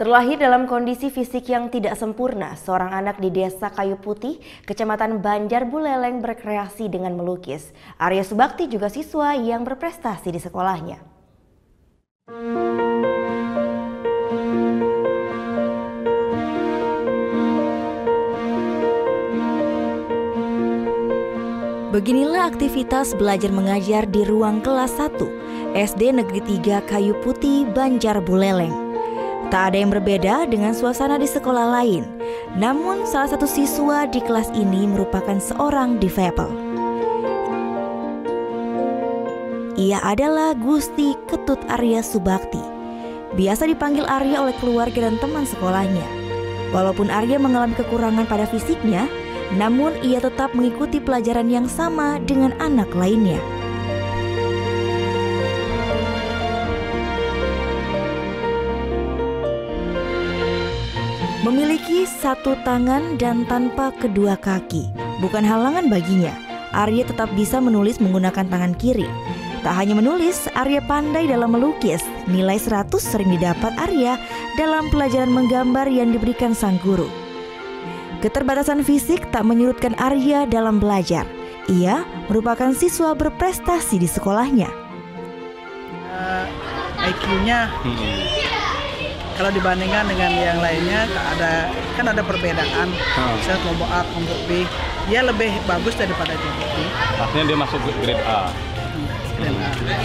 Terlahir dalam kondisi fisik yang tidak sempurna, seorang anak di Desa Kayu Putih, Kecamatan Banjar Buleleng berkreasi dengan melukis. Arya Subakti juga siswa yang berprestasi di sekolahnya. Beginilah aktivitas belajar mengajar di ruang kelas 1 SD Negeri 3 Kayu Putih, Banjar Buleleng. Tak ada yang berbeda dengan suasana di sekolah lain. Namun salah satu siswa di kelas ini merupakan seorang difabel. Ia adalah Gusti Ketut Arya Subakti. Biasa dipanggil Arya oleh keluarga dan teman sekolahnya. Walaupun Arya mengalami kekurangan pada fisiknya, namun ia tetap mengikuti pelajaran yang sama dengan anak lainnya. Memiliki satu tangan dan tanpa kedua kaki bukan halangan baginya. Arya tetap bisa menulis menggunakan tangan kiri. Tak hanya menulis, Arya pandai dalam melukis. Nilai 100 sering didapat Arya dalam pelajaran menggambar yang diberikan sang guru. Keterbatasan fisik tak menyurutkan Arya dalam belajar. Ia merupakan siswa berprestasi di sekolahnya. IQ-nya kalau dibandingkan dengan yang lainnya kan ada perbedaan. Misalnya kelompok A, kelompok B, dia lebih bagus daripada kelompok B. Artinya dia masuk ke grade A.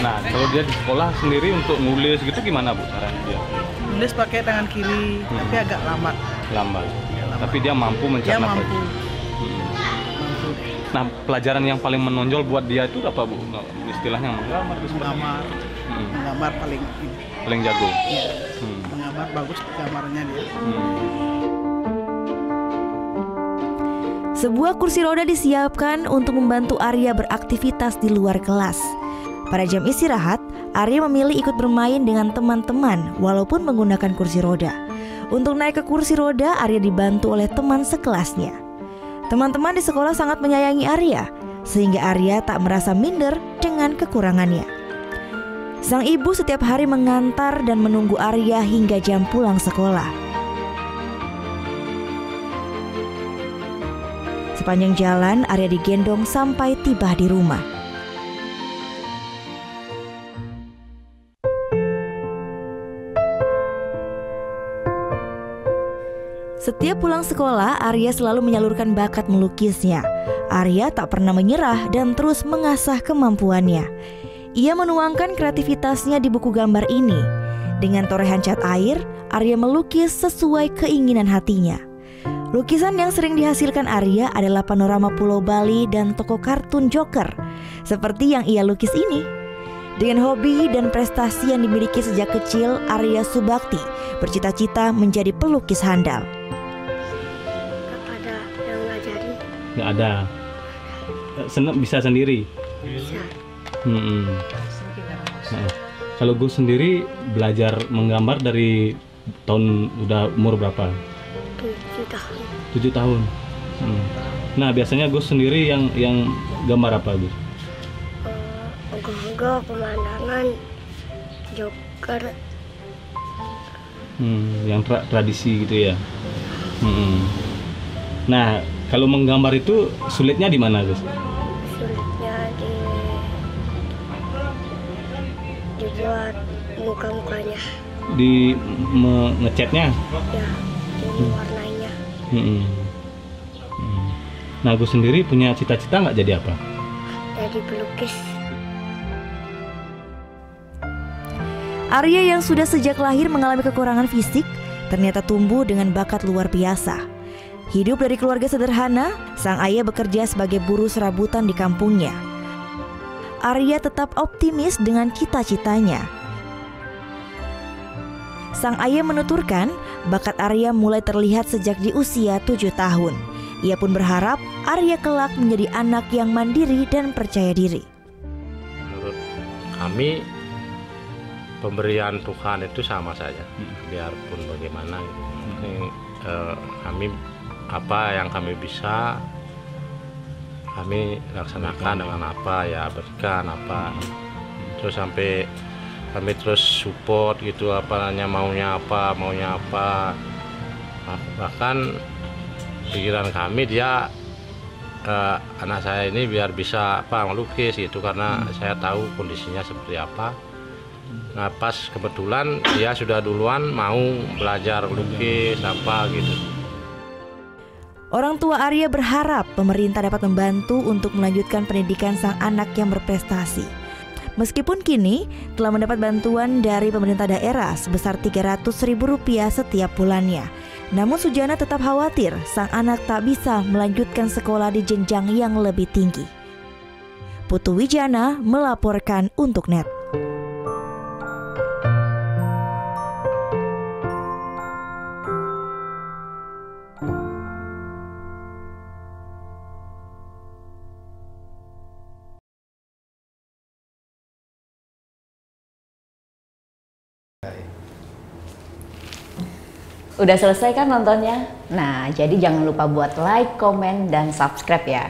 Nah, kalau dia di sekolah sendiri untuk nulis gitu gimana Bu caranya dia? Nulis pakai tangan kiri, tapi agak lambat. Lambat. Tapi dia mampu mencerna. Dia mampu. Nah, pelajaran yang paling menonjol buat dia itu apa Bu? Istilahnya menggambar. Menggambar paling jago. Iya. Menggambar bagus gambarnya dia. Sebuah kursi roda disiapkan untuk membantu Arya beraktivitas di luar kelas. Pada jam istirahat, Arya memilih ikut bermain dengan teman-teman walaupun menggunakan kursi roda. Untuk naik ke kursi roda, Arya dibantu oleh teman sekelasnya. Teman-teman di sekolah sangat menyayangi Arya, sehingga Arya tak merasa minder dengan kekurangannya. Sang ibu setiap hari mengantar dan menunggu Arya hingga jam pulang sekolah. Sepanjang jalan, Arya digendong sampai tiba di rumah. Setiap pulang sekolah, Arya selalu menyalurkan bakat melukisnya. Arya tak pernah menyerah dan terus mengasah kemampuannya. Ia menuangkan kreativitasnya di buku gambar ini. Dengan torehan cat air, Arya melukis sesuai keinginan hatinya. Lukisan yang sering dihasilkan Arya adalah panorama Pulau Bali dan tokoh kartun Joker, seperti yang ia lukis ini. Dengan hobi dan prestasi yang dimiliki sejak kecil, Arya Subakti bercita-cita menjadi pelukis handal. Ada yang ngajari? Nggak ada. Bisa sendiri? Bisa. Nah, kalau Gus sendiri belajar menggambar dari tahun udah umur berapa? 7 tahun. 7 tahun. Nah, biasanya Gus sendiri yang gambar apa, Gus? Ogoh-ogoh, pemandangan, Joker. Yang tradisi gitu ya. Nah, kalau menggambar itu sulitnya di mana, Gus? Sulitnya dibuat muka-mukanya. Di ngecatnya? Ya, di warnanya. Nah, Gus sendiri punya cita-cita nggak jadi apa? Jadi pelukis. Arya yang sudah sejak lahir mengalami kekurangan fisik, ternyata tumbuh dengan bakat luar biasa. Hidup dari keluarga sederhana, sang ayah bekerja sebagai buruh serabutan di kampungnya. Arya tetap optimis dengan cita-citanya. Sang ayah menuturkan, bakat Arya mulai terlihat sejak di usia 7 tahun. Ia pun berharap Arya kelak menjadi anak yang mandiri dan percaya diri. Menurut kami, pemberian Tuhan itu sama saja, biarpun bagaimana. Kami apa yang kami bisa, kami laksanakan dengan apa ya, berikan apa. Terus sampai kami terus support gitu, maunya apa. Bahkan pikiran kami dia anak saya ini biar bisa melukis gitu, karena saya tahu kondisinya seperti apa. Nah pas kebetulan dia sudah duluan mau belajar lukis gitu. Orang tua Arya berharap pemerintah dapat membantu untuk melanjutkan pendidikan sang anak yang berprestasi. Meskipun kini telah mendapat bantuan dari pemerintah daerah sebesar Rp300.000 setiap bulannya. Namun Sujana tetap khawatir sang anak tak bisa melanjutkan sekolah di jenjang yang lebih tinggi. Putu Wijana melaporkan untuk NET. Udah selesai kan nontonnya? Nah, jadi jangan lupa buat like, komen, dan subscribe ya.